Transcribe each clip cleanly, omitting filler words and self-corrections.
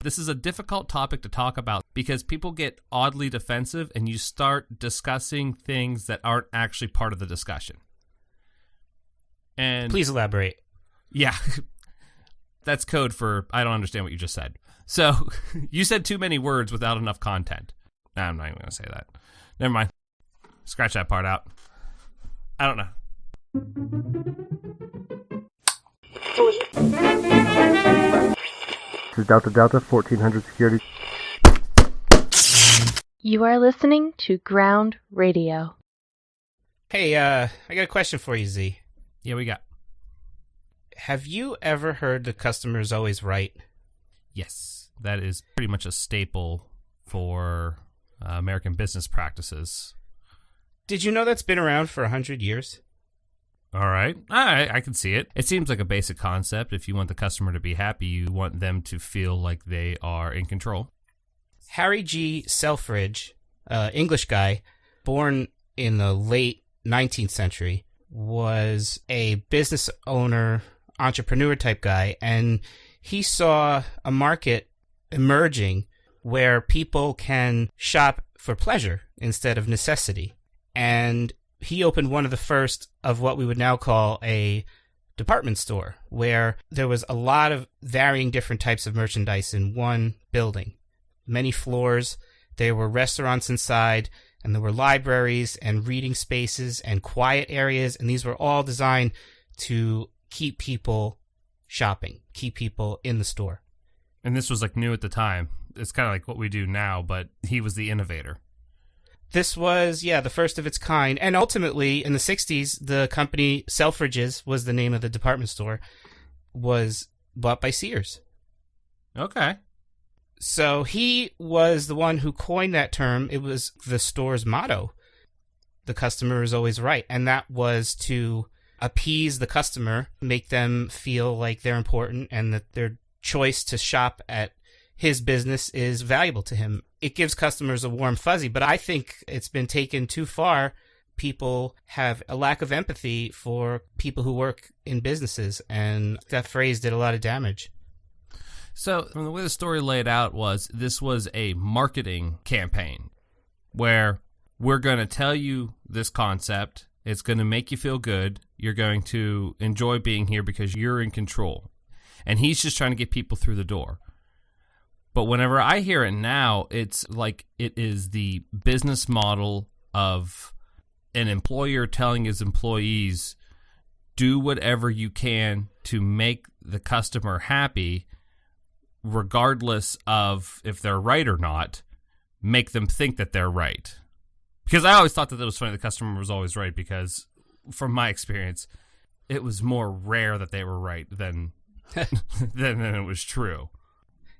This is a difficult topic to talk about because people get oddly defensive and you start discussing things that aren't actually part of the discussion. And please elaborate. Yeah. That's code for I don't understand what you just said. So you said too many words without enough content. Nah, I'm not even going to say that. Never mind. Scratch that part out. I don't know. This is Delta 1400 security. You are listening to Ground Radio. Hey, I got a question for you, Z. Yeah, we got. Have you ever heard the customer is always right? Yes, that is pretty much a staple for American business practices. Did you know that's been around for 100 years? All right. I can see it. It seems like a basic concept. If you want the customer to be happy, you want them to feel like they are in control. Harry G. Selfridge, English guy, born in the late 19th century, was a business owner, entrepreneur type guy, and he saw a market emerging where people can shop for pleasure instead of necessity. And he opened one of the first of what we would now call a department store, where there was a lot of varying different types of merchandise in one building. Many floors, there were restaurants inside, and there were libraries and reading spaces and quiet areas, and these were all designed to keep people shopping, keep people in the store. And this was like new at the time. It's kind of like what we do now, but he was the innovator. This was, the first of its kind. And ultimately, in the 60s, the company Selfridges was the name of the department store, was bought by Sears. Okay. So he was the one who coined that term. It was the store's motto. The customer is always right. And that was to appease the customer, make them feel like they're important and that their choice to shop at his business is valuable to him. It gives customers a warm fuzzy, but I think it's been taken too far. People have a lack of empathy for people who work in businesses, and that phrase did a lot of damage. So the way the story laid out was this was a marketing campaign where we're going to tell you this concept. It's going to make you feel good. You're going to enjoy being here because you're in control. And he's just trying to get people through the door. But whenever I hear it now, it's like it is the business model of an employer telling his employees, do whatever you can to make the customer happy, regardless of if they're right or not, make them think that they're right. Because I always thought that it was funny the customer was always right because, from my experience, it was more rare that they were right than it was true.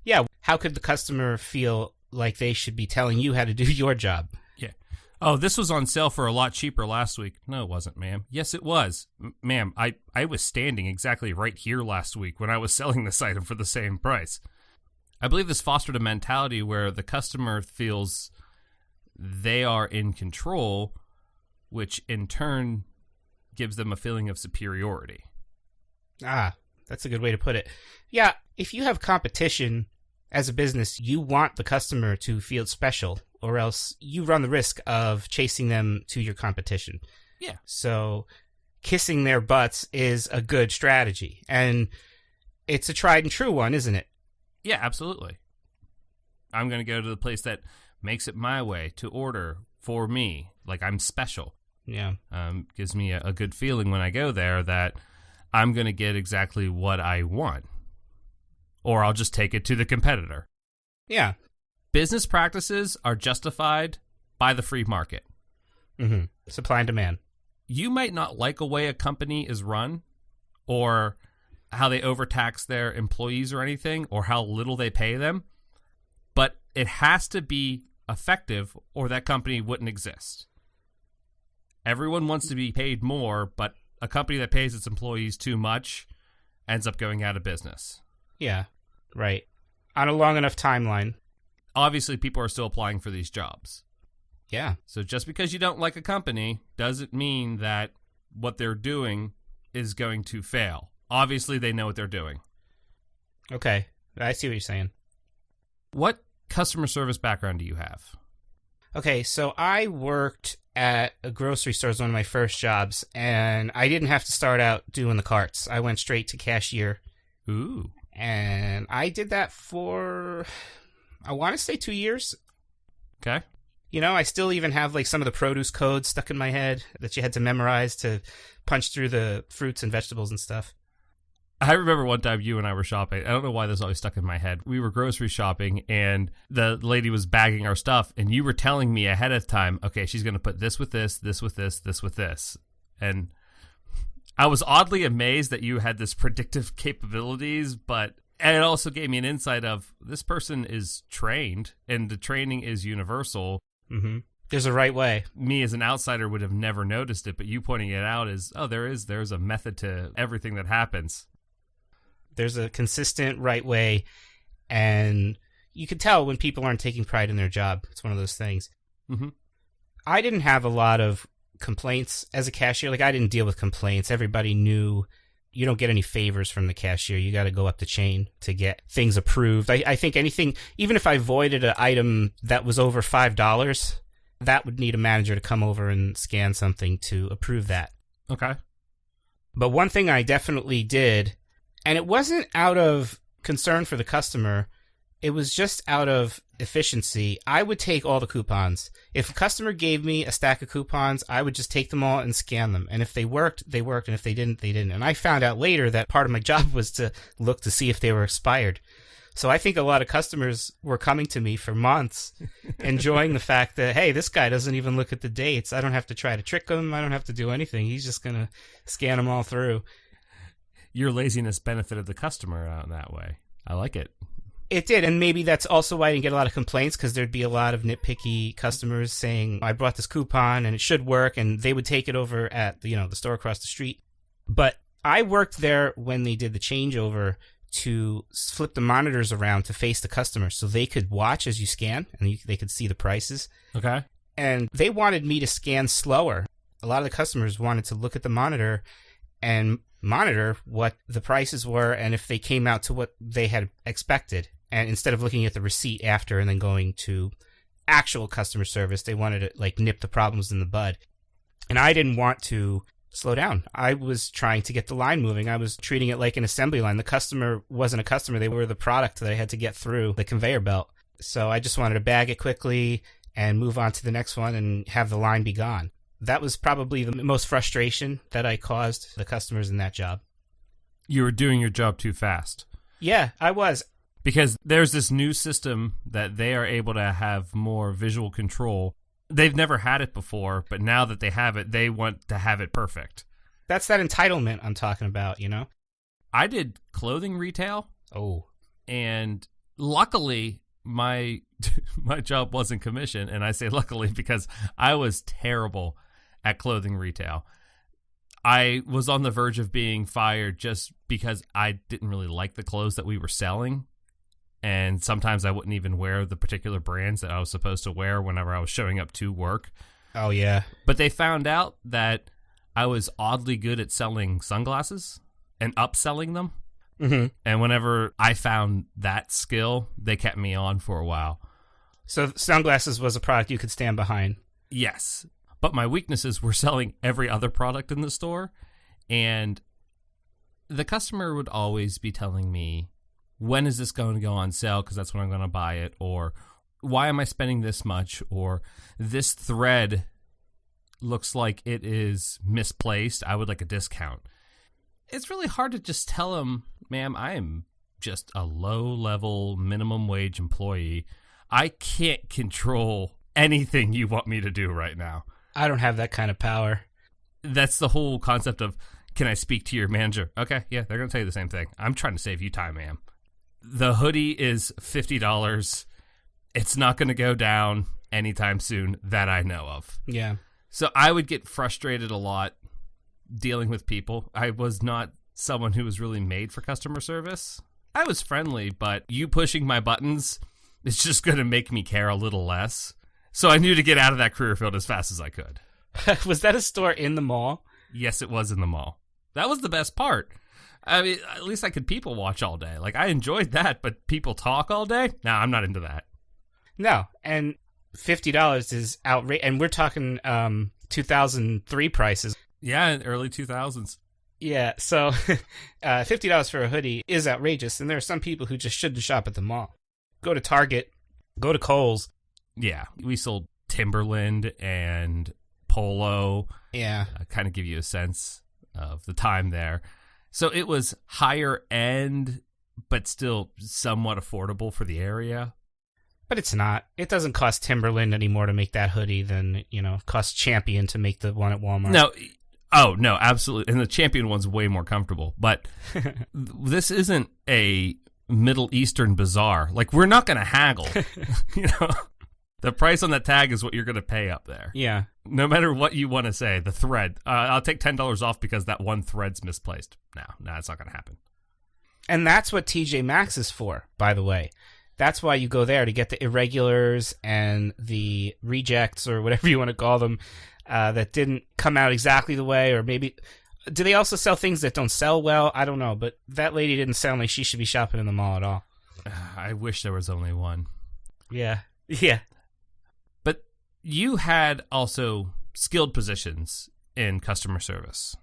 Yeah, how could the customer feel like they should be telling you how to do your job? Yeah. Oh, this was on sale for a lot cheaper last week. No, it wasn't, ma'am. Yes, it was. Ma'am, I was standing exactly right here last week when I was selling this item for the same price. I believe this fostered a mentality where the customer feels they are in control, which in turn gives them a feeling of superiority. Ah, that's a good way to put it. Yeah, if you have competition as a business, you want the customer to feel special, or else you run the risk of chasing them to your competition. Yeah. So kissing their butts is a good strategy, and it's a tried and true one, isn't it? Yeah, absolutely. I'm going to go to the place that makes it my way to order for me, like I'm special. Yeah. Gives me a good feeling when I go there that I'm going to get exactly what I want. Or I'll just take it to the competitor. Yeah. Business practices are justified by the free market. Mm-hmm. Supply and demand. You might not like a way a company is run, or how they overtax their employees or anything, or how little they pay them, but it has to be effective or that company wouldn't exist. Everyone wants to be paid more, but a company that pays its employees too much ends up going out of business. Yeah, right. On a long enough timeline. Obviously, people are still applying for these jobs. Yeah. So just because you don't like a company doesn't mean that what they're doing is going to fail. Obviously, they know what they're doing. Okay, I see what you're saying. What customer service background do you have? Okay, so I worked at a grocery store as one of my first jobs, and I didn't have to start out doing the carts. I went straight to cashier. Ooh. And I did that for, I want to say 2 years. Okay. You know, I still even have like some of the produce codes stuck in my head that you had to memorize to punch through the fruits and vegetables and stuff. I remember one time you and I were shopping. I don't know why this always stuck in my head. We were grocery shopping, and the lady was bagging our stuff, and you were telling me ahead of time, okay, she's going to put this with this, this with this, this with this. And I was oddly amazed that you had this predictive capabilities, but it also gave me an insight of this person is trained, and the training is universal. Mm-hmm. There's a right way. Me as an outsider would have never noticed it, but you pointing it out is, oh, there's a method to everything that happens. There's a consistent right way, and you can tell when people aren't taking pride in their job. It's one of those things. Mm-hmm. I didn't have a lot of complaints as a cashier. Like, I didn't deal with complaints. Everybody knew you don't get any favors from the cashier. You got to go up the chain to get things approved. I think anything, even if I voided an item that was over $5, that would need a manager to come over and scan something to approve that. Okay. But one thing I definitely did, and it wasn't out of concern for the customer, it was just out of efficiency. I would take all the coupons. If a customer gave me a stack of coupons, I would just take them all and scan them. And if they worked, they worked. And if they didn't, they didn't. And I found out later that part of my job was to look to see if they were expired. So I think a lot of customers were coming to me for months, enjoying the fact that, hey, this guy doesn't even look at the dates. I don't have to try to trick him. I don't have to do anything. He's just going to scan them all through. Your laziness benefited the customer out in that way. I like it. It did, and maybe that's also why I didn't get a lot of complaints, because there'd be a lot of nitpicky customers saying, I brought this coupon and it should work, and they would take it over at the store across the street. But I worked there when they did the changeover to flip the monitors around to face the customer so they could watch as you scan, and they could see the prices. Okay. And they wanted me to scan slower. A lot of the customers wanted to look at the monitor and monitor what the prices were and if they came out to what they had expected. And instead of looking at the receipt after and then going to actual customer service, they wanted to nip the problems in the bud. And I didn't want to slow down. I was trying to get the line moving. I was treating it like an assembly line. The customer wasn't a customer. They were the product that I had to get through the conveyor belt. So I just wanted to bag it quickly and move on to the next one and have the line be gone. That was probably the most frustration that I caused the customers in that job. You were doing your job too fast. Yeah, I was. Because there's this new system that they are able to have more visual control. They've never had it before, but now that they have it, they want to have it perfect. That's that entitlement I'm talking about, I did clothing retail. Oh. And luckily, my job wasn't commission. And I say luckily because I was terrible at clothing retail. I was on the verge of being fired just because I didn't really like the clothes that we were selling. And sometimes I wouldn't even wear the particular brands that I was supposed to wear whenever I was showing up to work. Oh, yeah. But they found out that I was oddly good at selling sunglasses and upselling them. Mm-hmm. And whenever I found that skill, they kept me on for a while. So sunglasses was a product you could stand behind. Yes. But my weaknesses were selling every other product in the store. And the customer would always be telling me, when is this going to go on sale? Because that's when I'm going to buy it. Or why am I spending this much? Or this thread looks like it is misplaced. I would like a discount. It's really hard to just tell them, ma'am, I am just a low-level minimum wage employee. I can't control anything you want me to do right now. I don't have that kind of power. That's the whole concept of, can I speak to your manager? Okay, yeah, they're going to tell you the same thing. I'm trying to save you time, ma'am. The hoodie is $50. It's not going to go down anytime soon that I know of. Yeah. So I would get frustrated a lot dealing with people. I was not someone who was really made for customer service. I was friendly, but you pushing my buttons is just going to make me care a little less. So I knew to get out of that career field as fast as I could. Was that a store in the mall? Yes, it was in the mall. That was the best part. I mean, at least I could people watch all day. Like, I enjoyed that, but people talk all day? No, I'm not into that. No, and $50 is outrageous. And we're talking 2003 prices. Yeah, in early 2000s. Yeah, so $50 for a hoodie is outrageous, and there are some people who just shouldn't shop at the mall. Go to Target, go to Kohl's. Yeah, we sold Timberland and Polo. Yeah. Kind of give you a sense of the time there. So it was higher end, but still somewhat affordable for the area. But it's not. It doesn't cost Timberland anymore to make that hoodie than, it costs Champion to make the one at Walmart. No. Oh, no, absolutely. And the Champion one's way more comfortable. But this isn't a Middle Eastern bazaar. Like, we're not going to haggle. The price on that tag is what you're going to pay up there. Yeah. No matter what you want to say, the thread. I'll take $10 off because that one thread's misplaced. No, it's not going to happen. And that's what TJ Maxx is for, by the way. That's why you go there, to get the irregulars and the rejects, or whatever you want to call them, that didn't come out exactly the way, or maybe... Do they also sell things that don't sell well? I don't know, but that lady didn't sound like she should be shopping in the mall at all. I wish there was only one. Yeah. But you had also skilled positions in customer service.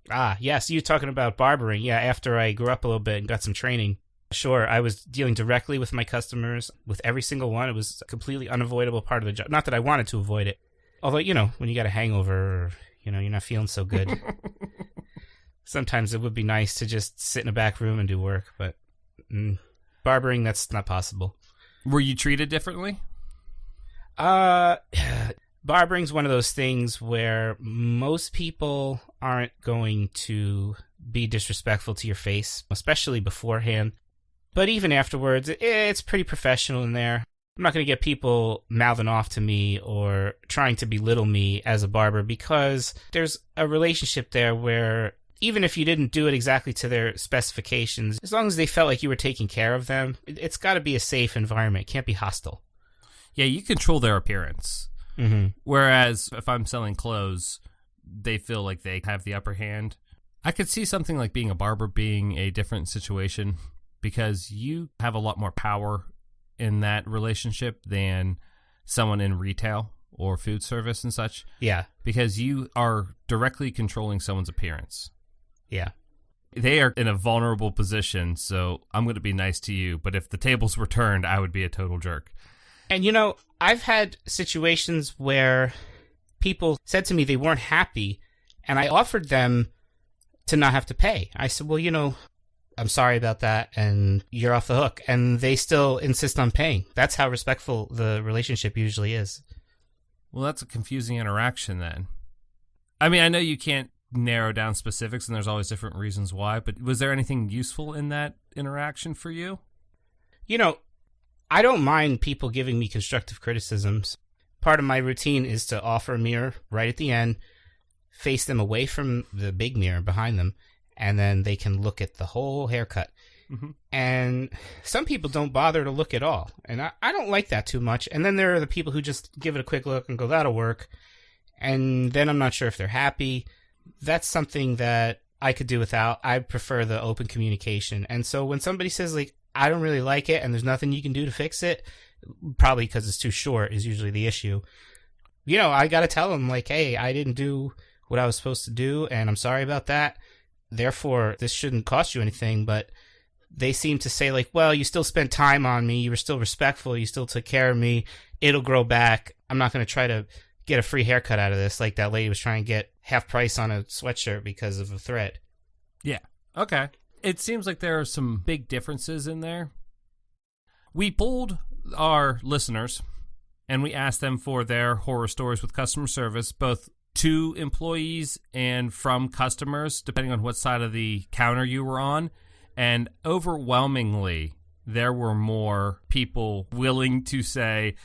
Ah, yes, you talking about barbering. Yeah, after I grew up a little bit and got some training. Sure, I was dealing directly with my customers, with every single one. It was a completely unavoidable part of the job. Not that I wanted to avoid it. Although, when you got a hangover, or, you're not feeling so good, sometimes it would be nice to just sit in a back room and do work. But barbering, that's not possible. Were you treated differently? Barbering's one of those things where most people aren't going to be disrespectful to your face, especially beforehand. But even afterwards, it's pretty professional in there. I'm not going to get people mouthing off to me or trying to belittle me as a barber, because there's a relationship there where even if you didn't do it exactly to their specifications, as long as they felt like you were taking care of them, it's got to be a safe environment. It can't be hostile. Yeah, you control their appearance. Mm-hmm. Whereas if I'm selling clothes, they feel like they have the upper hand. I could see something like being a barber being a different situation, because you have a lot more power in that relationship than someone in retail or food service and such. Yeah. Because you are directly controlling someone's appearance. Yeah. They are in a vulnerable position, so I'm going to be nice to you, but if the tables were turned, I would be a total jerk. And I've had situations where people said to me they weren't happy, and I offered them to not have to pay. I said, well, I'm sorry about that, and you're off the hook. And they still insist on paying. That's how respectful the relationship usually is. Well, that's a confusing interaction then. I mean, I know you can't narrow down specifics, and there's always different reasons why, but was there anything useful in that interaction for you? I don't mind people giving me constructive criticisms. Part of my routine is to offer a mirror right at the end, face them away from the big mirror behind them, and then they can look at the whole haircut. Mm-hmm. And some people don't bother to look at all, and I don't like that too much. And then there are the people who just give it a quick look and go, that'll work. And then I'm not sure if they're happy. That's something that I could do without. I prefer the open communication. And so when somebody says, like, I don't really like it and there's nothing you can do to fix it, probably because it's too short is usually the issue. I got to tell them, like, hey, I didn't do what I was supposed to do, and I'm sorry about that. Therefore, this shouldn't cost you anything. But they seem to say, like, well, you still spent time on me. You were still respectful. You still took care of me. It'll grow back. I'm not going to try to get a free haircut out of this, like that lady was trying to get half price on a sweatshirt because of a thread. Yeah. Okay. It seems like there are some big differences in there. We polled our listeners, and we asked them for their horror stories with customer service, both to employees and from customers, depending on what side of the counter you were on. And overwhelmingly, there were more people willing to say,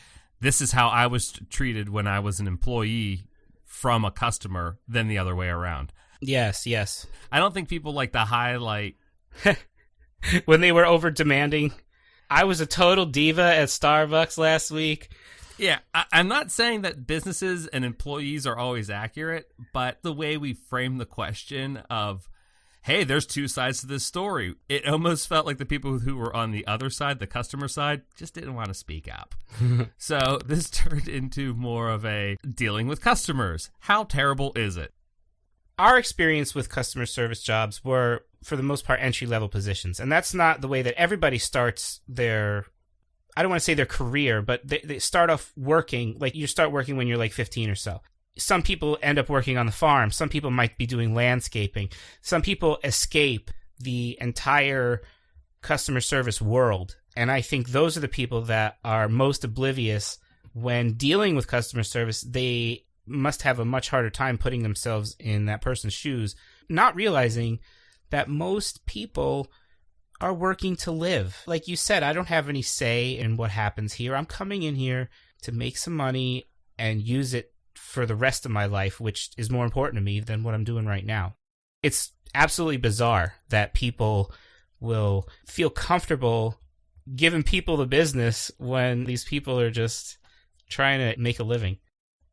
this is how I was treated when I was an employee from a customer than the other way around. Yes. I don't think people like to highlight when they were over demanding. I was a total diva at Starbucks last week. Yeah, I'm not saying that businesses and employees are always accurate, but the way we frame the question of, hey, there's two sides to this story. It almost felt like the people who were on the other side, the customer side, just didn't want to speak up. So this turned into more of a dealing with customers. How terrible is it? Our experience with customer service jobs were, for the most part, entry-level positions. And that's not the way that everybody starts their, I don't want to say their career, but they start off working, like you start working when you're like 15 or so. Some people end up working on the farm. Some people might be doing landscaping. Some people escape the entire customer service world. And I think those are the people that are most oblivious when dealing with customer service. They must have a much harder time putting themselves in that person's shoes, not realizing that most people are working to live. Like you said, I don't have any say in what happens here. I'm coming in here to make some money and use it for the rest of my life, which is more important to me than what I'm doing right now. It's absolutely bizarre that people will feel comfortable giving people the business when these people are just trying to make a living.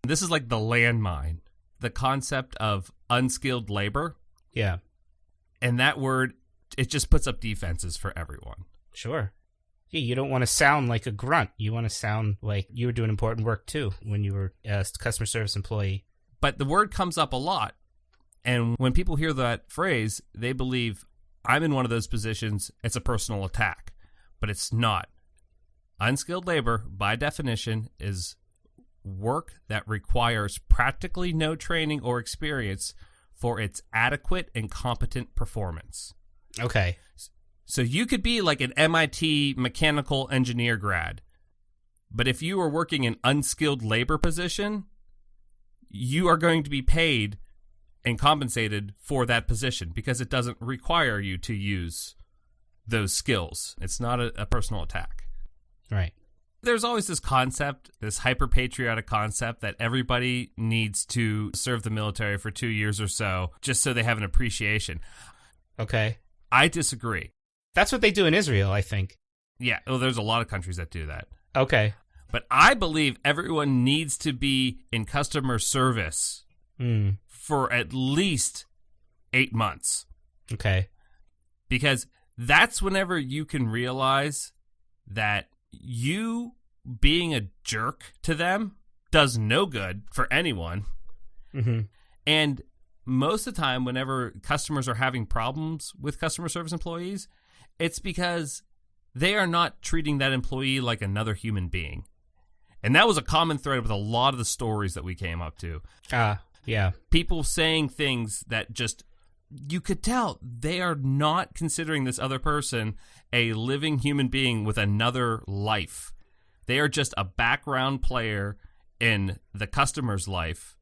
This is like the landmine, the concept of unskilled labor. Yeah. And that word, it just puts up defenses for everyone. Sure. Yeah, you don't want to sound like a grunt. You want to sound like you were doing important work, too, when you were a customer service employee. But the word comes up a lot. And when people hear that phrase, they believe, I'm in one of those positions, it's a personal attack. But it's not. Unskilled labor, by definition, is work that requires practically no training or experience for its adequate and competent performance. Okay. So you could be like an MIT mechanical engineer grad, but if you are working an unskilled labor position, you are going to be paid and compensated for that position because it doesn't require you to use those skills. It's not a personal attack. Right. There's always this concept, this hyper-patriotic concept that everybody needs to serve the military for 2 years or so just so they have an appreciation. Okay. I disagree. That's what they do in Israel, I think. Yeah, well, there's a lot of countries that do that. Okay. But I believe everyone needs to be in customer service for at least 8 months. Okay. Because that's whenever you can realize that you being a jerk to them does no good for anyone. Mm-hmm. And most of the time, whenever customers are having problems with customer service employees, it's because they are not treating that employee like another human being. And that was a common thread with a lot of the stories that we came up to. Yeah. People saying things that just, you could tell they are not considering this other person a living human being with another life. They are just a background player in the customer's life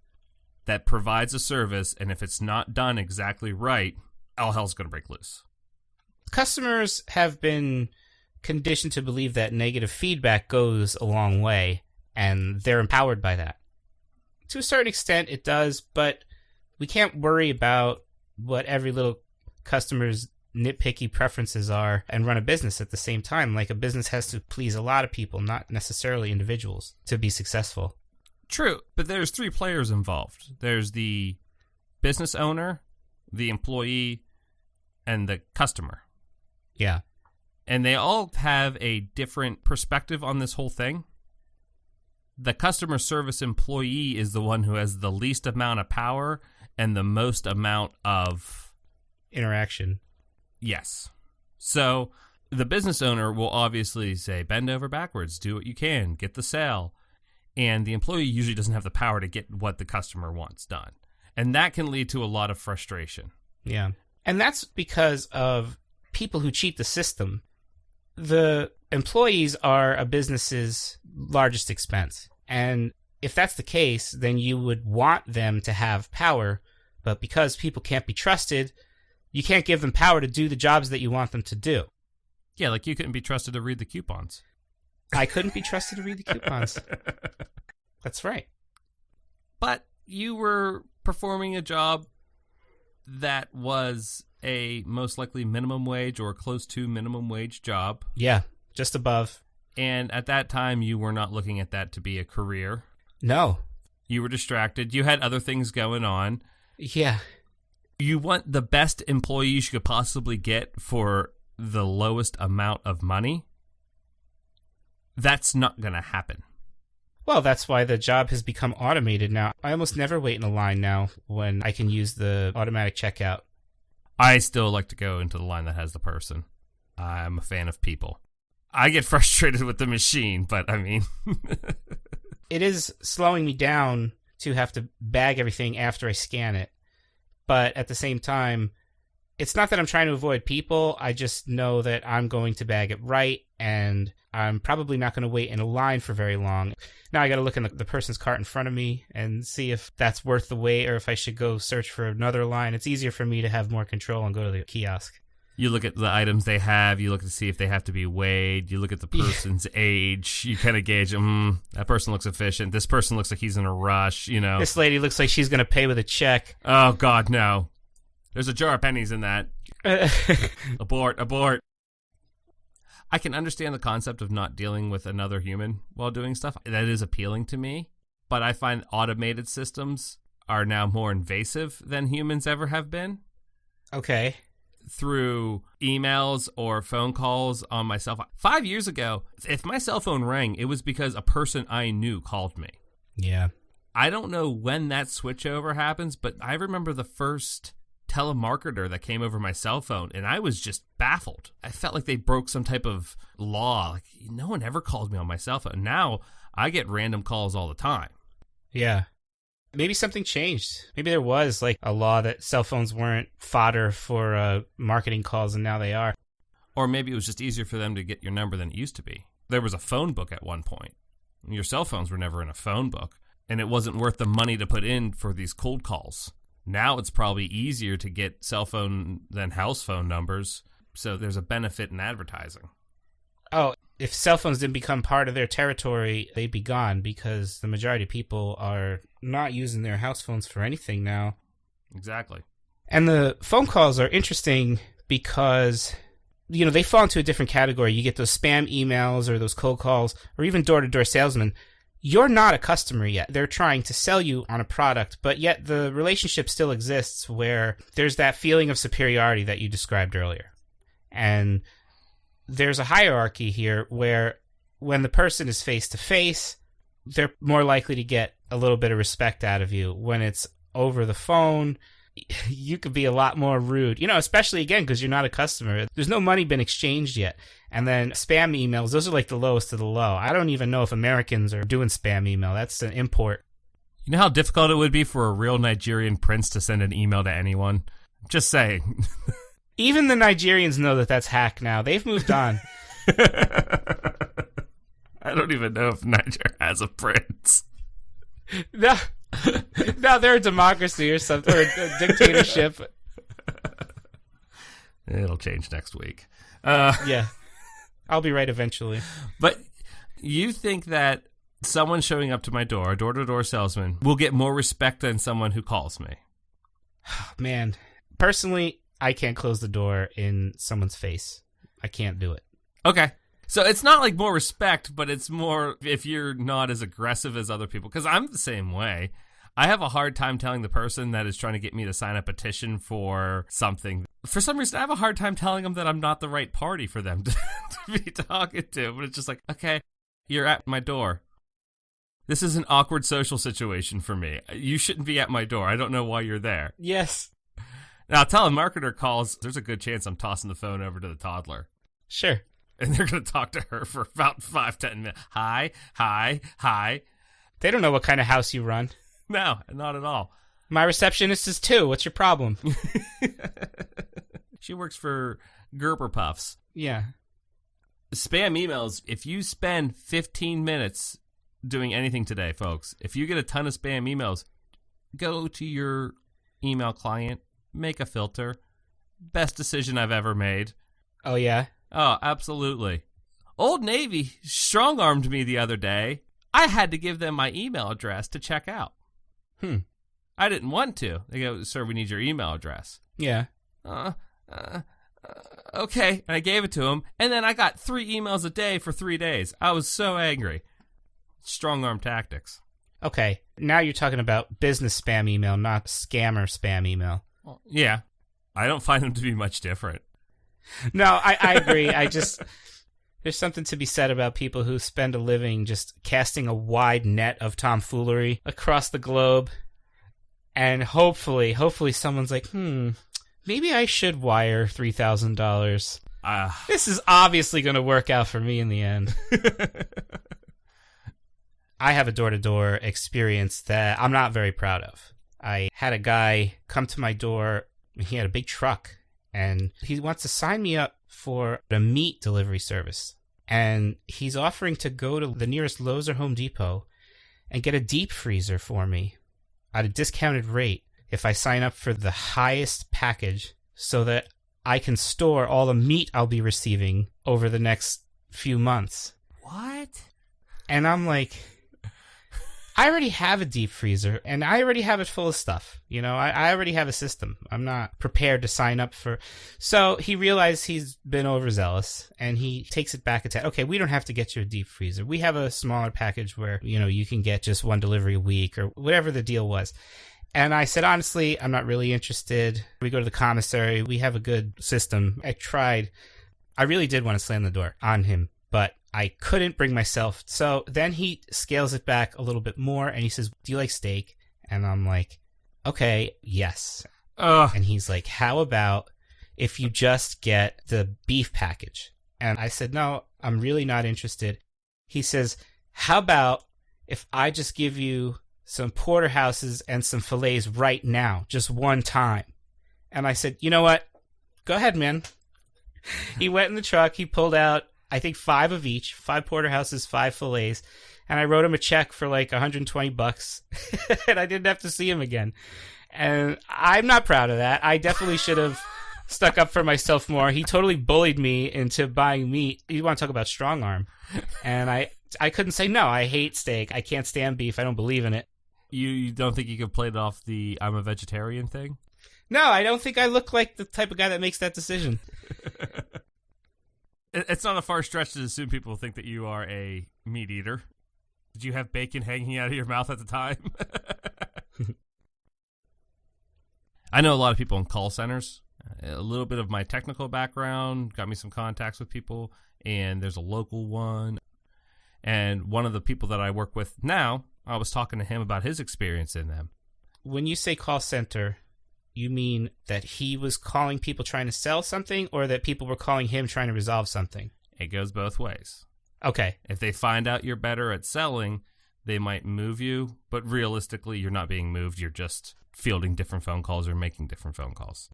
that provides a service, and if it's not done exactly right, all hell's going to break loose. Customers have been conditioned to believe that negative feedback goes a long way, and they're empowered by that. To a certain extent, it does, but we can't worry about what every little customer's nitpicky preferences are and run a business at the same time. Like, a business has to please a lot of people, not necessarily individuals, to be successful. True, but there's 3 players involved. There's the business owner, the employee, and the customer. Yeah. And they all have a different perspective on this whole thing. The customer service employee is the one who has the least amount of power and the most amount of interaction. Yes. So the business owner will obviously say, bend over backwards, do what you can, get the sale. And the employee usually doesn't have the power to get what the customer wants done. And that can lead to a lot of frustration. Yeah. And that's because of people who cheat the system. The employees are a business's largest expense. And if that's the case, then you would want them to have power. But because people can't be trusted, you can't give them power to do the jobs that you want them to do. Yeah, like you couldn't be trusted to read the coupons. I couldn't be trusted to read the coupons. That's right. But you were performing a job that was a most likely minimum wage or close to minimum wage job. Yeah, just above. And at that time, you were not looking at that to be a career. No. You were distracted. You had other things going on. Yeah. You want the best employees you could possibly get for the lowest amount of money. That's not going to happen. Well, that's why the job has become automated now. I almost never wait in a line now when I can use the automatic checkout. I still like to go into the line that has the person. I'm a fan of people. I get frustrated with the machine, but I mean... It is slowing me down to have to bag everything after I scan it. But at the same time, it's not that I'm trying to avoid people. I just know that I'm going to bag it right, and I'm probably not going to wait in a line for very long. Now I got to look in the person's cart in front of me and see if that's worth the wait or if I should go search for another line. It's easier for me to have more control and go to the kiosk. You look at the items they have. You look to see if they have to be weighed. You look at the person's age. You kind of gauge, that person looks efficient. This person looks like he's in a rush, you know. This lady looks like she's going to pay with a check. Oh, God, no. There's a jar of pennies in that. Abort. I can understand the concept of not dealing with another human while doing stuff. That is appealing to me. But I find automated systems are now more invasive than humans ever have been. Okay. Through emails or phone calls on my cell phone. 5 years ago, if my cell phone rang, it was because a person I knew called me. Yeah. I don't know when that switchover happens, but I remember the first telemarketer that came over my cell phone, and I was just baffled. I felt like they broke some type of law. Like, no one ever called me on my cell phone. Now, I get random calls all the time. Yeah. Maybe something changed. Maybe there was like a law that cell phones weren't fodder for marketing calls, and now they are. Or maybe it was just easier for them to get your number than it used to be. There was a phone book at one point. Your cell phones were never in a phone book, and it wasn't worth the money to put in for these cold calls. Now it's probably easier to get cell phone than house phone numbers, so there's a benefit in advertising. Oh, if cell phones didn't become part of their territory, they'd be gone because the majority of people are not using their house phones for anything now. Exactly. And the phone calls are interesting because, you know, they fall into a different category. You get those spam emails or those cold calls or even door-to-door salesmen. You're not a customer yet. They're trying to sell you on a product, but yet the relationship still exists where there's that feeling of superiority that you described earlier. And there's a hierarchy here where when the person is face-to-face, they're more likely to get a little bit of respect out of you. When it's over the phone, you could be a lot more rude, you know, especially again, because you're not a customer. There's no money been exchanged yet. And then spam emails, those are like the lowest of the low. I don't even know if Americans are doing spam email. That's an import. You know how difficult it would be for a real Nigerian prince to send an email to anyone? Just saying. Even the Nigerians know that that's hack now. They've moved on. I don't even know if Niger has a prince. No, they're a democracy or something, or a dictatorship. It'll change next week. Yeah, I'll be right eventually. But you think that someone showing up to my door, a door-to-door salesman, will get more respect than someone who calls me? Man, personally, I can't close the door in someone's face. I can't do it. Okay. So it's not like more respect, but it's more if you're not as aggressive as other people. Because I'm the same way. I have a hard time telling the person that is trying to get me to sign a petition for something. For some reason, I have a hard time telling them that I'm not the right party for them to be talking to. But it's just like, okay, you're at my door. This is an awkward social situation for me. You shouldn't be at my door. I don't know why you're there. Yes. Now, telemarketer calls, there's a good chance I'm tossing the phone over to the toddler. Sure. And they're going to talk to her for about 5-10 minutes. Hi. They don't know what kind of house you run. No, not at all. My receptionist is too. What's your problem? She works for Gerber Puffs. Yeah. Spam emails, if you spend 15 minutes doing anything today, folks, if you get a ton of spam emails, go to your email client, make a filter. Best decision I've ever made. Oh, yeah? Oh, absolutely. Old Navy strong-armed me the other day. I had to give them my email address to check out. I didn't want to. They go, sir, we need your email address. Yeah. Okay. And I gave it to him. And then I got 3 emails a day for 3 days. I was so angry. Strong-arm tactics. Okay. Now you're talking about business spam email, not scammer spam email. Well, yeah. I don't find them to be much different. No, I agree. There's something to be said about people who spend a living just casting a wide net of tomfoolery across the globe. And hopefully someone's like, maybe I should wire $3,000. This is obviously going to work out for me in the end. I have a door-to-door experience that I'm not very proud of. I had a guy come to my door. He had a big truck, and he wants to sign me up for a meat delivery service. And he's offering to go to the nearest Lowe's or Home Depot and get a deep freezer for me at a discounted rate if I sign up for the highest package so that I can store all the meat I'll be receiving over the next few months. What? And I'm like, I already have a deep freezer, and I already have it full of stuff. You know, I already have a system. I'm not prepared to sign up for... So he realized he's been overzealous, and he takes it back a tad. Okay, we don't have to get you a deep freezer. We have a smaller package where, you know, you can get just one delivery a week or whatever the deal was. And I said, honestly, I'm not really interested. We go to the commissary. We have a good system. I tried. I really did want to slam the door on him, but I couldn't bring myself. So then he scales it back a little bit more, and he says, do you like steak? And I'm like, okay, yes. And he's like, how about if you just get the beef package? And I said, no, I'm really not interested. He says, how about if I just give you some porterhouses and some fillets right now, just one time? And I said, you know what? Go ahead, man. He went in the truck. He pulled out, I think, 5 of each, 5 porterhouses, 5 fillets. And I wrote him a check for like $120 and I didn't have to see him again. And I'm not proud of that. I definitely should have stuck up for myself more. He totally bullied me into buying meat. You want to talk about strong arm. And I couldn't say no. I hate steak. I can't stand beef. I don't believe in it. You don't think you could play it off the I'm a vegetarian thing? No, I don't think I look like the type of guy that makes that decision. It's not a far stretch to assume people think that you are a meat eater. Did you have bacon hanging out of your mouth at the time? I know a lot of people in call centers. A little bit of my technical background got me some contacts with people, and there's a local one. And one of the people that I work with now, I was talking to him about his experience in them. When you say call center, you mean that he was calling people trying to sell something, or that people were calling him trying to resolve something? It goes both ways. Okay. If they find out you're better at selling, they might move you, but realistically, you're not being moved. You're just fielding different phone calls or making different phone calls.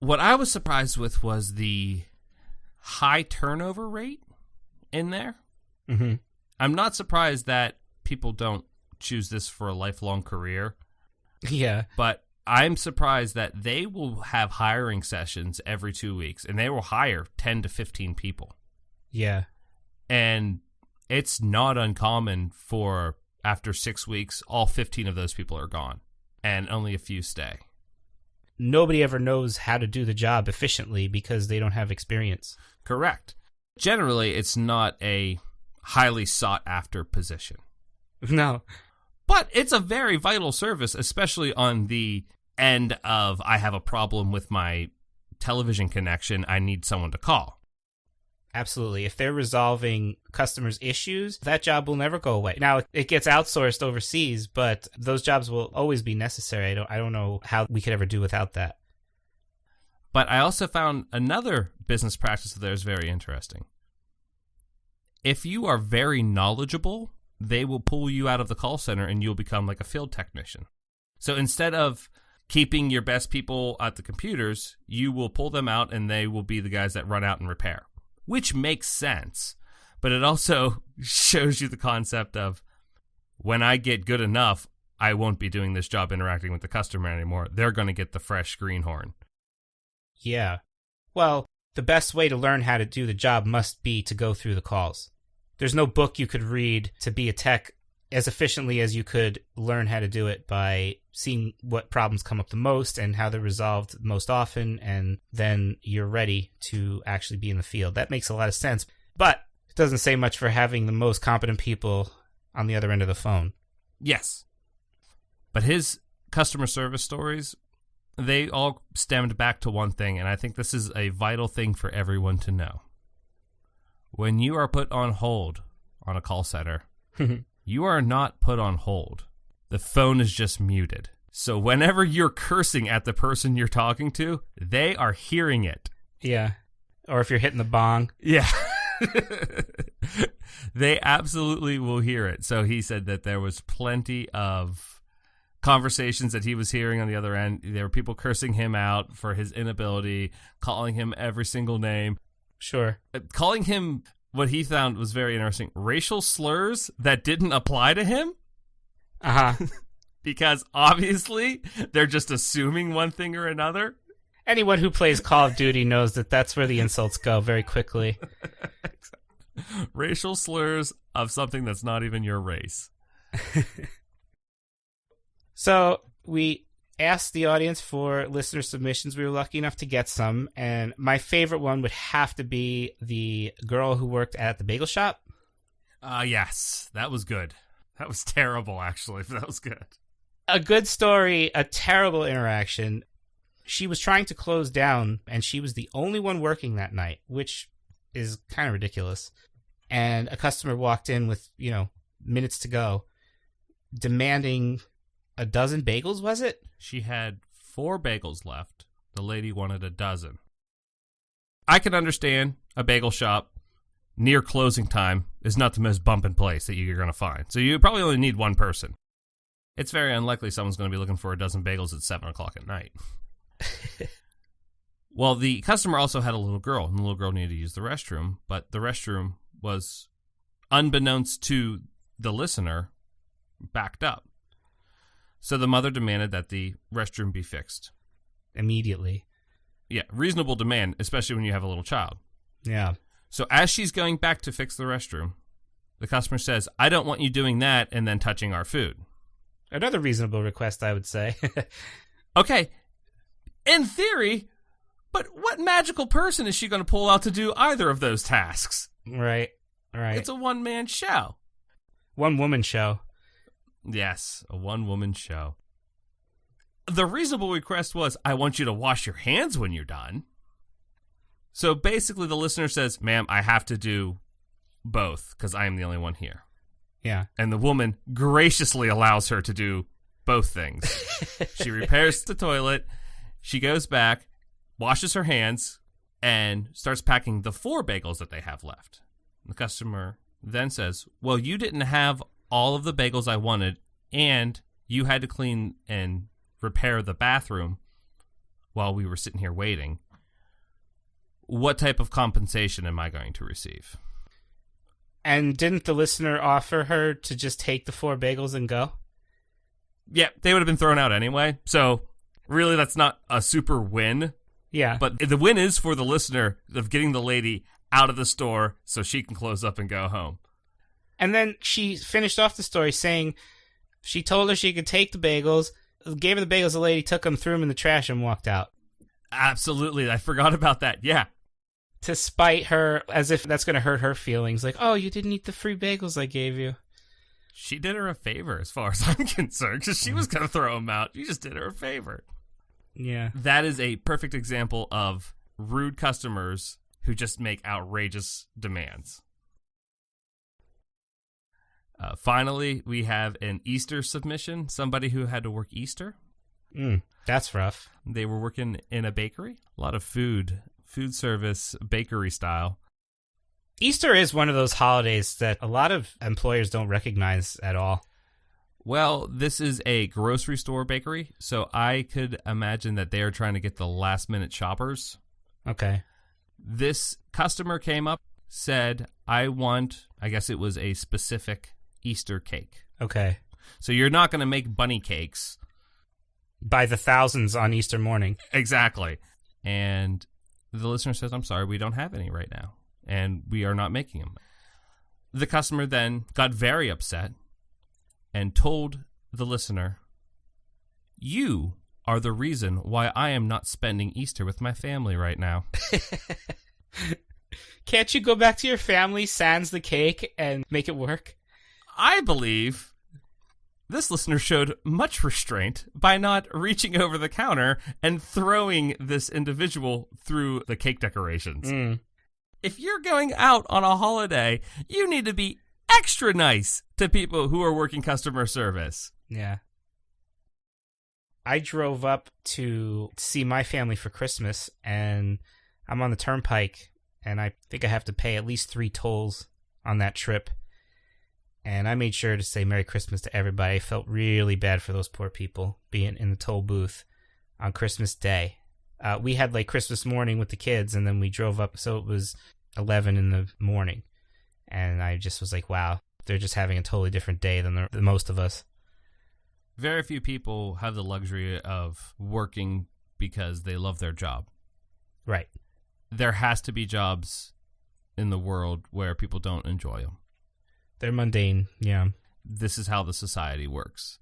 What I was surprised with was the high turnover rate in there. Mm-hmm. I'm not surprised that people don't choose this for a lifelong career. Yeah. But I'm surprised that they will have hiring sessions every 2 weeks, and they will hire 10 to 15 people. Yeah. And it's not uncommon for, after 6 weeks, all 15 of those people are gone, and only a few stay. Nobody ever knows how to do the job efficiently because they don't have experience. Correct. Generally, it's not a highly sought-after position. No. But it's a very vital service, especially on the end of, I have a problem with my television connection, I need someone to call. Absolutely. If they're resolving customers' issues, that job will never go away. Now, it gets outsourced overseas, but those jobs will always be necessary. I don't know how we could ever do without that. But I also found another business practice that is very interesting. If you are very knowledgeable, they will pull you out of the call center and you'll become like a field technician. So instead of keeping your best people at the computers, you will pull them out and they will be the guys that run out and repair. Which makes sense, but it also shows you the concept of, when I get good enough, I won't be doing this job interacting with the customer anymore. They're going to get the fresh greenhorn. Yeah. Well, the best way to learn how to do the job must be to go through the calls. There's no book you could read to be a tech as efficiently as you could learn how to do it by seeing what problems come up the most and how they're resolved most often, and then you're ready to actually be in the field. That makes a lot of sense, but it doesn't say much for having the most competent people on the other end of the phone. Yes. But his customer service stories They all stemmed back to one thing, and I think this is a vital thing for everyone to know. When you are put on hold on a call center, you are not put on hold. The phone is just muted. So whenever you're cursing at the person you're talking to, they are hearing it. Yeah. Or if you're hitting the bong. Yeah. They absolutely will hear it. So he said that there was plenty of conversations that he was hearing on the other end. There were people cursing him out for his inability, calling him every single name. Sure. Calling him what he found was very interesting, racial slurs that didn't apply to him. Uh-huh. Because obviously they're just assuming one thing or another. Anyone who plays Call of Duty knows that that's where the insults go very quickly. Racial slurs of something that's not even your race. So we asked the audience for listener submissions. We were lucky enough to get some. And my favorite one would have to be the girl who worked at the bagel shop. Yes, that was good. That was terrible, actually, but that was good. A good story, a terrible interaction. She was trying to close down, and she was the only one working that night, which is kind of ridiculous. And a customer walked in with, minutes to go, demanding a dozen bagels, was it? She had 4 bagels left. The lady wanted a dozen. I can understand a bagel shop near closing time is not the most bumping place that you're going to find. So you probably only need one person. It's very unlikely someone's going to be looking for a dozen bagels at 7 o'clock at night. Well, the customer also had a little girl, and the little girl needed to use the restroom, but the restroom was, unbeknownst to the listener, backed up. So the mother demanded that the restroom be fixed. Immediately. Yeah, reasonable demand, especially when you have a little child. Yeah. So as she's going back to fix the restroom, the customer says, I don't want you doing that and then touching our food. Another reasonable request, I would say. Okay, in theory, but what magical person is she going to pull out to do either of those tasks? Right. It's a one-man show. One-woman show. Yes, a one-woman show. The reasonable request was, I want you to wash your hands when you're done. So basically the listener says, ma'am, I have to do both because I am the only one here. Yeah. And the woman graciously allows her to do both things. She repairs the toilet, she goes back, washes her hands, and starts packing the 4 bagels that they have left. The customer then says, well, you didn't have all of the bagels I wanted, and you had to clean and repair the bathroom while we were sitting here waiting. What type of compensation am I going to receive? And didn't the listener offer her to just take the 4 bagels and go? Yeah, they would have been thrown out anyway. So really, that's not a super win. Yeah. But the win is for the listener of getting the lady out of the store so she can close up and go home. And then she finished off the story saying she told her she could take the bagels, gave her the bagels, the lady took them, threw them in the trash, and walked out. Absolutely. I forgot about that. Yeah. To spite her, as if that's going to hurt her feelings. Like, oh, you didn't eat the free bagels I gave you. She did her a favor as far as I'm concerned, because she was going to throw them out. You just did her a favor. Yeah. That is a perfect example of rude customers who just make outrageous demands. Finally, we have an Easter submission. Somebody who had to work Easter. That's rough. They were working in a bakery. A lot of food service, bakery style. Easter is one of those holidays that a lot of employers don't recognize at all. Well, this is a grocery store bakery, so I could imagine that they are trying to get the last-minute shoppers. Okay. This customer came up, said, I guess it was a specific Easter cake. Okay. So you're not going to make bunny cakes. By the thousands on Easter morning. Exactly. And the listener says, I'm sorry, we don't have any right now, and we are not making them. The customer then got very upset and told the listener, you are the reason why I am not spending Easter with my family right now. Can't you go back to your family, sans the cake, and make it work? I believe This listener showed much restraint by not reaching over the counter and throwing this individual through the cake decorations. If you're going out on a holiday, you need to be extra nice to people who are working customer service. Yeah. I drove up to see my family for Christmas, and I'm on the turnpike, and I think I have to pay at least 3 tolls on that trip. And I made sure to say Merry Christmas to everybody. I felt really bad for those poor people being in the toll booth on Christmas Day. We had like Christmas morning with the kids, and then we drove up, so it was 11 in the morning. And I just was like, wow, they're just having a totally different day than the most of us. Very few people have the luxury of working because they love their job. Right. There has to be jobs in the world where people don't enjoy them. They're mundane, yeah. This is how the society works.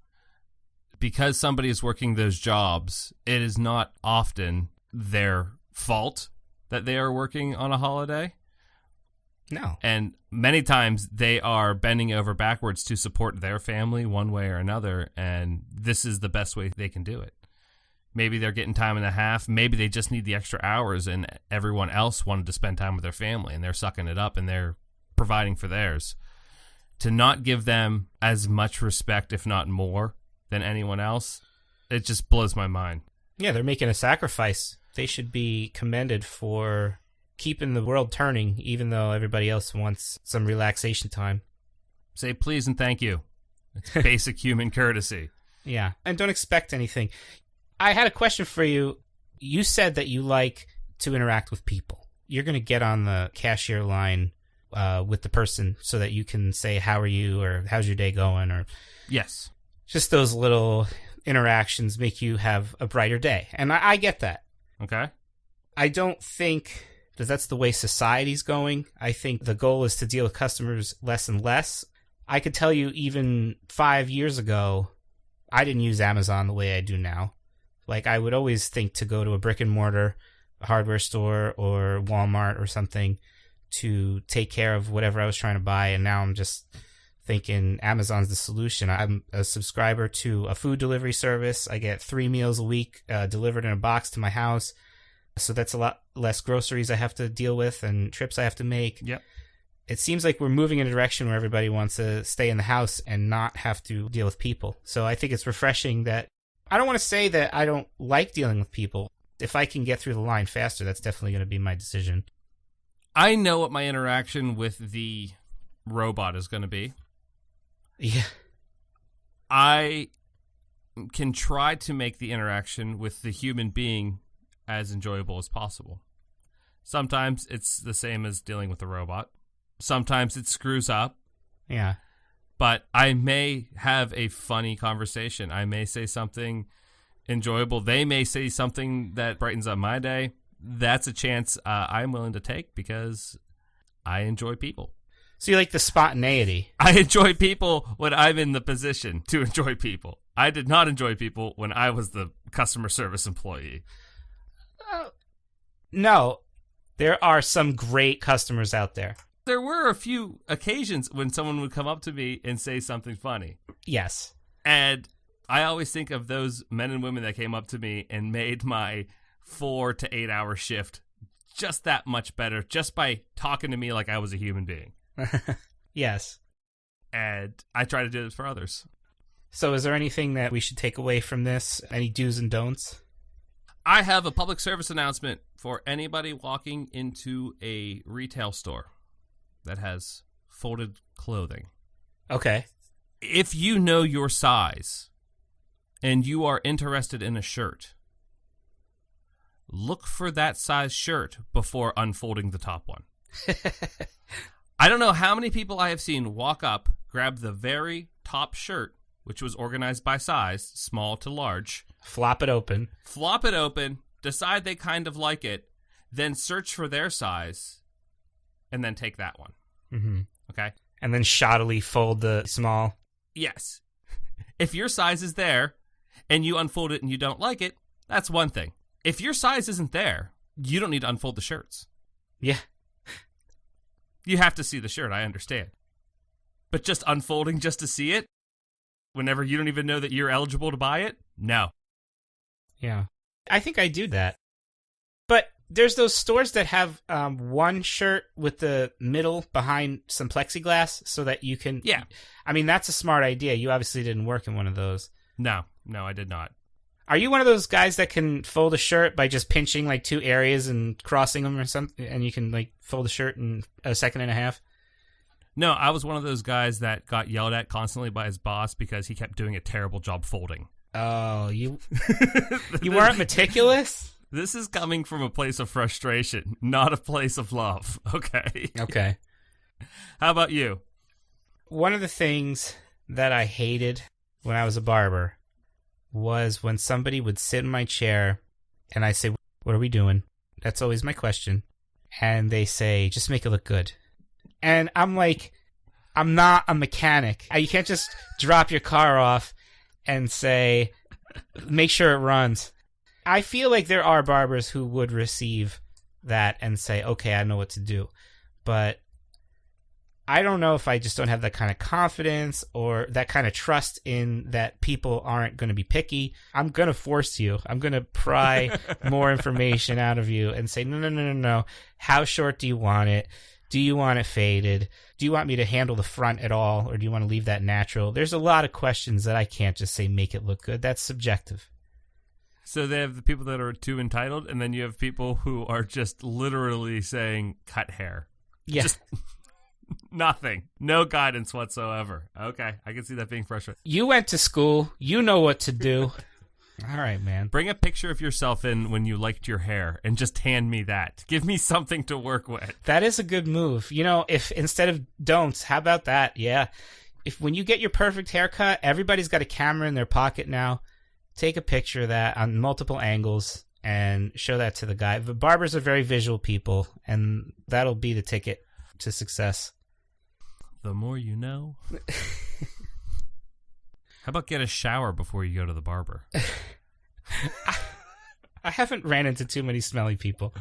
Because somebody is working those jobs, it is not often their fault that they are working on a holiday. No. And many times they are bending over backwards to support their family one way or another, and this is the best way they can do it. Maybe they're getting time and a half. Maybe they just need the extra hours, and everyone else wanted to spend time with their family, and they're sucking it up, and they're providing for theirs. To not give them as much respect, if not more, than anyone else, it just blows my mind. Yeah, they're making a sacrifice. They should be commended for keeping the world turning, even though everybody else wants some relaxation time. Say please and thank you. It's basic human courtesy. Yeah, and don't expect anything. I had a question for you. You said that you like to interact with people. You're going to get on the cashier line with the person so that you can say, how are you, or how's your day going, or yes, just those little interactions make you have a brighter day. And I get that. Okay. I don't think that that's the way society's going. I think the goal is to deal with customers less and less. I could tell you even 5 years ago, I didn't use Amazon the way I do now. Like, I would always think to go to a brick and mortar, a hardware store, or Walmart or something to take care of whatever I was trying to buy. And now I'm just thinking Amazon's the solution. I'm a subscriber to a food delivery service. I get 3 meals a week delivered in a box to my house. So that's a lot less groceries I have to deal with and trips I have to make. Yep. It seems like we're moving in a direction where everybody wants to stay in the house and not have to deal with people. So I think it's refreshing that I don't want to say that I don't like dealing with people. If I can get through the line faster, that's definitely going to be my decision. I know what my interaction with the robot is going to be. Yeah. I can try to make the interaction with the human being as enjoyable as possible. Sometimes it's the same as dealing with the robot. Sometimes it screws up. Yeah. But I may have a funny conversation. I may say something enjoyable. They may say something that brightens up my day. That's a chance I'm willing to take because I enjoy people. So you like the spontaneity. I enjoy people when I'm in the position to enjoy people. I did not enjoy people when I was the customer service employee. No, there are some great customers out there. There were a few occasions when someone would come up to me and say something funny. Yes. And I always think of those men and women that came up to me and made my 4 to 8 hour shift just that much better just by talking to me like I was a human being. Yes. And I try to do this for others. So is there anything that we should take away from this? Any do's and don'ts? I have a public service announcement for anybody walking into a retail store that has folded clothing. Okay. If you know your size and you are interested in a shirt, look for that size shirt before unfolding the top one. I don't know how many people I have seen walk up, grab the very top shirt, which was organized by size, small to large. Flop it open, decide they kind of like it, then search for their size, and then take that one. Mm-hmm. Okay? And then shoddily fold the small. Yes. If your size is there, and you unfold it and you don't like it, that's one thing. If your size isn't there, you don't need to unfold the shirts. Yeah. You have to see the shirt, I understand. But just unfolding just to see it? whenever you don't even know that you're eligible to buy it? No. Yeah. I think I do that. But there's those stores that have one shirt with the middle behind some plexiglass so that you can... Yeah. I mean, that's a smart idea. You obviously didn't work in one of those. No, I did not. Are you one of those guys that can fold a shirt by just pinching like two areas and crossing them or something, and you can like fold a shirt in a second and a half? No, I was one of those guys that got yelled at constantly by his boss because he kept doing a terrible job folding. Oh, you weren't meticulous? This is coming from a place of frustration, not a place of love. Okay. Okay. How about you? One of the things that I hated when I was a barber was when somebody would sit in my chair and I say, "What are we doing?" That's always my question. And they say, "Just make it look good." And I'm like, I'm not a mechanic. You can't just drop your car off and say, "Make sure it runs." I feel like there are barbers who would receive that and say, "Okay, I know what to do." But I don't know if I just don't have that kind of confidence or that kind of trust in that people aren't going to be picky. I'm going to force you. I'm going to pry more information out of you and say, no. How short do you want it? Do you want it faded? Do you want me to handle the front at all? Or do you want to leave that natural? There's a lot of questions that I can't just say, make it look good. That's subjective. So they have the people that are too entitled, and then you have people who are just literally saying, cut hair. Yeah. Just nothing. No guidance whatsoever. Okay, I can see that being frustrating. You went to school. You know what to do. All right, man. Bring a picture of yourself in when you liked your hair and just hand me that. Give me something to work with. That is a good move. You know, if instead of don'ts, how about that? Yeah. If when you get your perfect haircut, everybody's got a camera in their pocket now. Take a picture of that on multiple angles and show that to the guy. The barbers are very visual people, and that'll be the ticket to success. The more you know. How about get a shower before you go to the barber? I haven't ran into too many smelly people.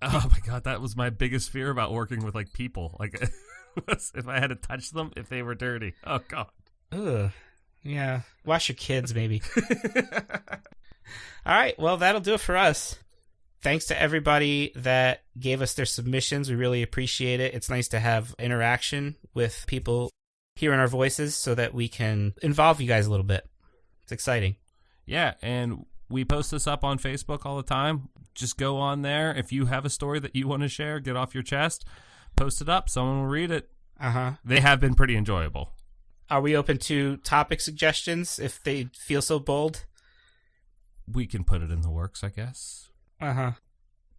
Oh my god, that was my biggest fear about working with like people. Like if I had to touch them, if they were dirty. Oh god. Ugh. Yeah. Wash your kids, maybe. All right. Well, that'll do it for us. Thanks to everybody that gave us their submissions. We really appreciate it. It's nice to have interaction with people hearing our voices so that we can involve you guys a little bit. It's exciting. Yeah, and we post this up on Facebook all the time. Just go on there. If you have a story that you want to share, get off your chest, post it up. Someone will read it. Uh-huh. They have been pretty enjoyable. Are we open to topic suggestions if they feel so bold? We can put it in the works, I guess. Uh-huh.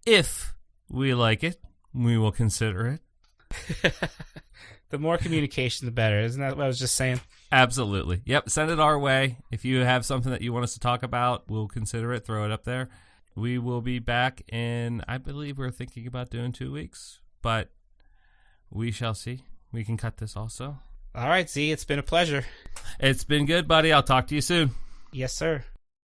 If we like it, we will consider it. The more communication, the better. Isn't that what I was just saying? Absolutely. Yep, send it our way. If you have something that you want us to talk about, we'll consider it, throw it up there. We will be back in, I believe we're thinking about doing 2 weeks, but we shall see. We can cut this also. All right, Z, it's been a pleasure. It's been good, buddy. I'll talk to you soon. Yes, sir.